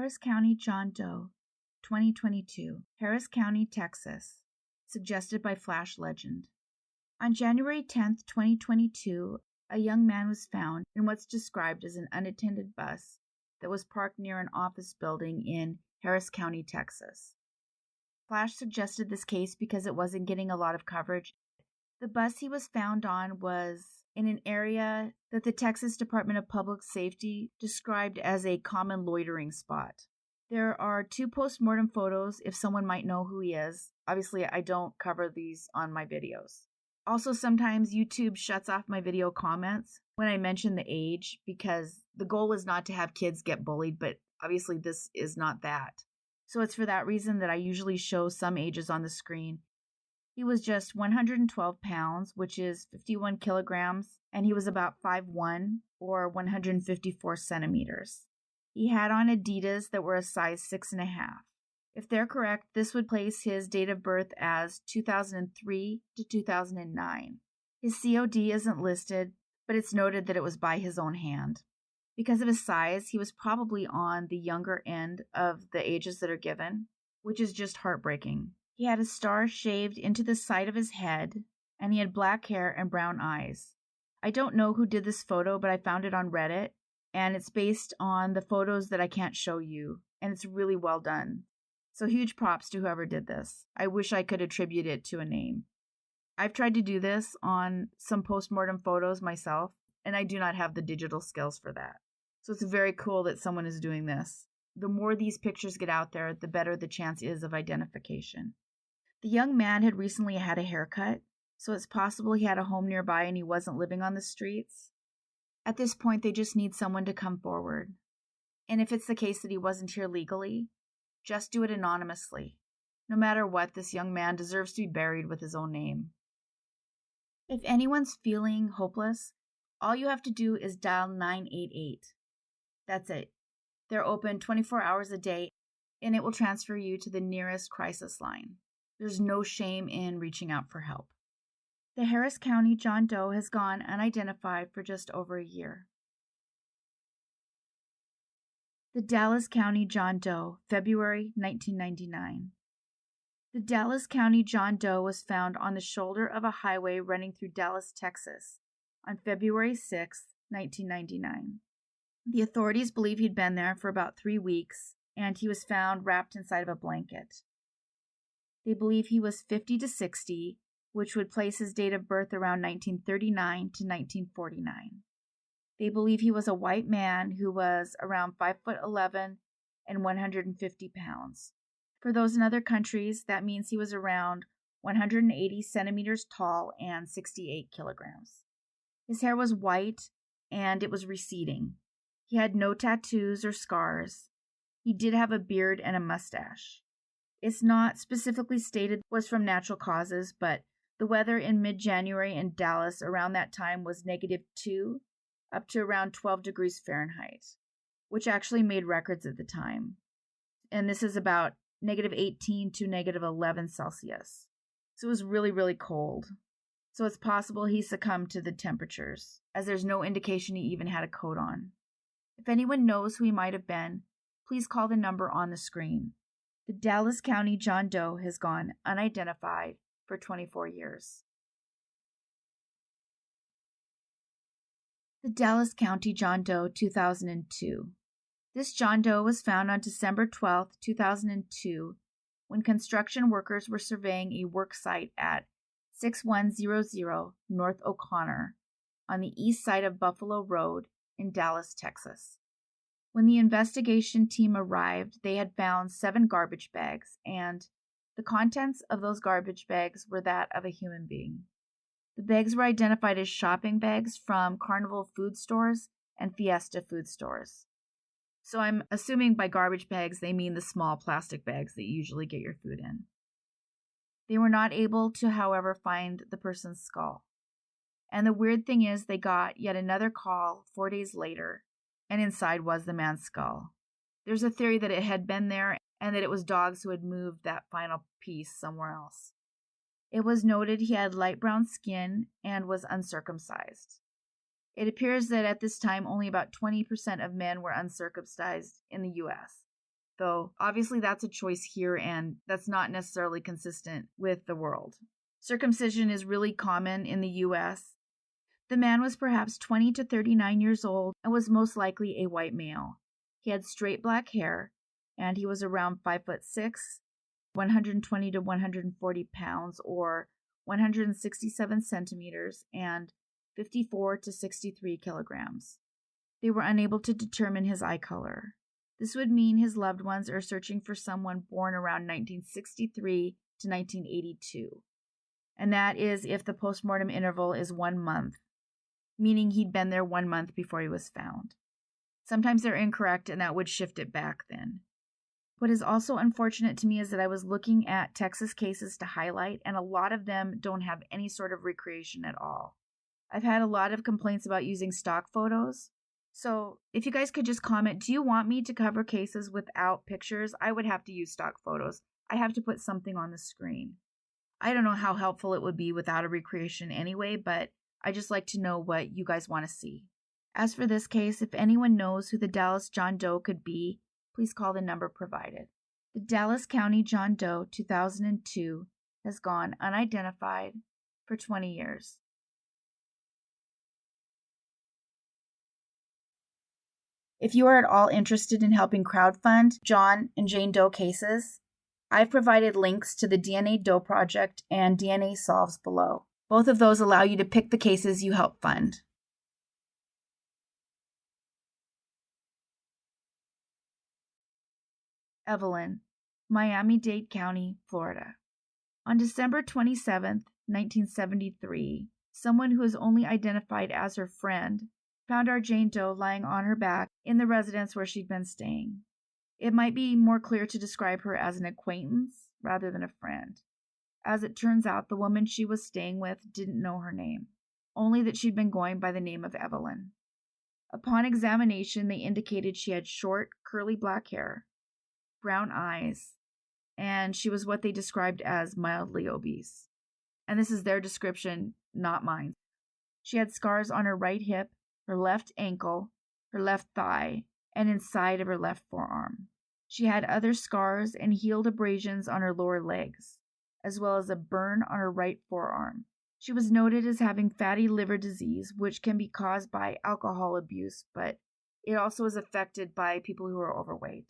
Harris County John Doe, 2022, Harris County, Texas, suggested by Flash Legend. On January 10, 2022, a young man was found in what's described as an unattended bus that was parked near an office building in Harris County, Texas. Flash suggested this case because it wasn't getting a lot of coverage. The bus he was found on was in an area that the Texas Department of Public Safety described as a common loitering spot. There are 2 postmortem photos if someone might know who he is. Obviously, I don't cover these on my videos. Also, sometimes YouTube shuts off my video comments when I mention the age because the goal is not to have kids get bullied, but obviously this is not that. So it's for that reason that I usually show some ages on the screen. He was just 112 pounds, which is 51 kilograms, and he was about 5'1", or 154 centimeters. He had on Adidas that were a size 6.5. If they're correct, this would place his date of birth as 2003 to 2009. His COD isn't listed, but it's noted that it was by his own hand. Because of his size, he was probably on the younger end of the ages that are given, which is just heartbreaking. He had a star shaved into the side of his head, and he had black hair and brown eyes. I don't know who did this photo, but I found it on Reddit, and it's based on the photos that I can't show you, and it's really well done. So huge props to whoever did this. I wish I could attribute it to a name. I've tried to do this on some postmortem photos myself, and I do not have the digital skills for that. So it's very cool that someone is doing this. The more these pictures get out there, the better the chance is of identification. The young man had recently had a haircut, so it's possible he had a home nearby and he wasn't living on the streets. At this point, they just need someone to come forward. And if it's the case that he wasn't here legally, just do it anonymously. No matter what, this young man deserves to be buried with his own name. If anyone's feeling hopeless, all you have to do is dial 988. That's it. They're open 24 hours a day, and it will transfer you to the nearest crisis line. There's no shame in reaching out for help. The Harris County John Doe has gone unidentified for just over a year. The Dallas County John Doe, February 1999. The Dallas County John Doe was found on the shoulder of a highway running through Dallas, Texas, on February 6, 1999. The authorities believe he'd been there for about 3 weeks, and he was found wrapped inside of a blanket. They believe he was 50 to 60, which would place his date of birth around 1939 to 1949. They believe he was a white man who was around 5'11" and 150 pounds. For those in other countries, that means he was around 180 centimeters tall and 68 kilograms. His hair was white and it was receding. He had no tattoos or scars. He did have a beard and a mustache. It's not specifically stated was from natural causes, but the weather in mid-January in Dallas around that time was -2 up to around 12 degrees Fahrenheit, which actually made records at the time. And this is about -18 to -11 Celsius. So it was really, really cold. So it's possible he succumbed to the temperatures, as there's no indication he even had a coat on. If anyone knows who he might have been, please call the number on the screen. The Dallas County John Doe has gone unidentified for 24 years. The Dallas County John Doe, 2002. This John Doe was found on December 12, 2002, when construction workers were surveying a work site at 6100 North O'Connor on the east side of Buffalo Road in Dallas, Texas. When the investigation team arrived, they had found 7 garbage bags, and the contents of those garbage bags were that of a human being. The bags were identified as shopping bags from Carnival food stores and Fiesta food stores. So I'm assuming by garbage bags they mean the small plastic bags that you usually get your food in. They were not able to, however, find the person's skull. And the weird thing is they got yet another call 4 days later, and inside was the man's skull. There's a theory that it had been there and that it was dogs who had moved that final piece somewhere else. It was noted he had light brown skin and was uncircumcised. It appears that at this time only about 20% of men were uncircumcised in the U.S., though obviously that's a choice here and that's not necessarily consistent with the world. Circumcision is really common in the US. The man was perhaps 20 to 39 years old and was most likely a white male. He had straight black hair and he was around 5'6", 120 to 140 pounds or 167 centimeters and 54 to 63 kilograms. They were unable to determine his eye color. This would mean his loved ones are searching for someone born around 1963 to 1982. And that is if the postmortem interval is 1 month, meaning he'd been there 1 month before he was found. Sometimes they're incorrect and that would shift it back then. What is also unfortunate to me is that I was looking at Texas cases to highlight, and a lot of them don't have any sort of recreation at all. I've had a lot of complaints about using stock photos. So if you guys could just comment, do you want me to cover cases without pictures? I would have to use stock photos. I have to put something on the screen. I don't know how helpful it would be without a recreation anyway, but I just like to know what you guys want to see. As for this case, if anyone knows who the Dallas John Doe could be, please call the number provided. The Dallas County John Doe 2002 has gone unidentified for 20 years. If you are at all interested in helping crowdfund John and Jane Doe cases, I've provided links to the DNA Doe Project and DNA Solves below. Both of those allow you to pick the cases you help fund. Evelyn, Miami-Dade County, Florida. On December 27, 1973, someone who is only identified as her friend found our Jane Doe lying on her back in the residence where she'd been staying. It might be more clear to describe her as an acquaintance rather than a friend. As it turns out, the woman she was staying with didn't know her name, only that she'd been going by the name of Evelyn. Upon examination, they indicated she had short, curly black hair, brown eyes, and she was what they described as mildly obese. And this is their description, not mine. She had scars on her right hip, her left ankle, her left thigh, and inside of her left forearm. She had other scars and healed abrasions on her lower legs, as well as a burn on her right forearm. She was noted as having fatty liver disease, which can be caused by alcohol abuse, but it also is affected by people who are overweight.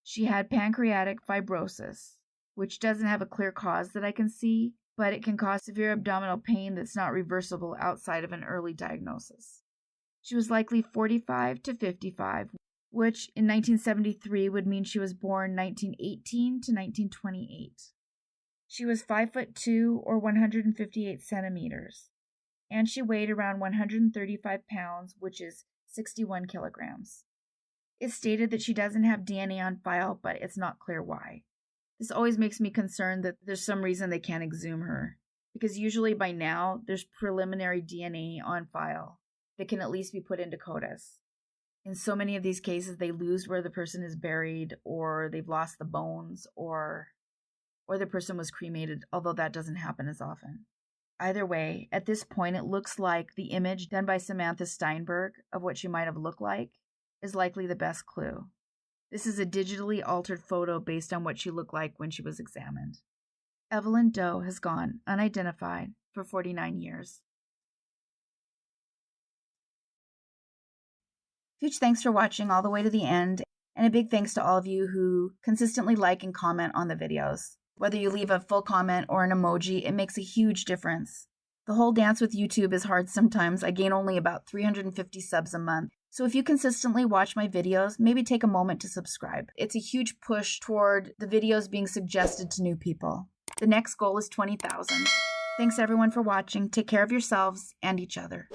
She had pancreatic fibrosis, which doesn't have a clear cause that I can see, but it can cause severe abdominal pain that's not reversible outside of an early diagnosis. She was likely 45 to 55, which in 1973 would mean she was born 1918 to 1928. She was 5'2" or 158 centimeters, and she weighed around 135 pounds, which is 61 kilograms. It's stated that she doesn't have DNA on file, but it's not clear why. This always makes me concerned that there's some reason they can't exhume her, because usually by now there's preliminary DNA on file that can at least be put into CODIS. In so many of these cases, they lose where the person is buried, or they've lost the bones, or the person was cremated, although that doesn't happen as often. Either way, at this point, it looks like the image done by Samantha Steinberg of what she might have looked like is likely the best clue. This is a digitally altered photo based on what she looked like when she was examined. Evelyn Doe has gone unidentified for 49 years. Huge thanks for watching all the way to the end, and a big thanks to all of you who consistently like and comment on the videos. Whether you leave a full comment or an emoji, it makes a huge difference. The whole dance with YouTube is hard sometimes. I gain only about 350 subs a month. So if you consistently watch my videos, maybe take a moment to subscribe. It's a huge push toward the videos being suggested to new people. The next goal is 20,000. Thanks everyone for watching. Take care of yourselves and each other.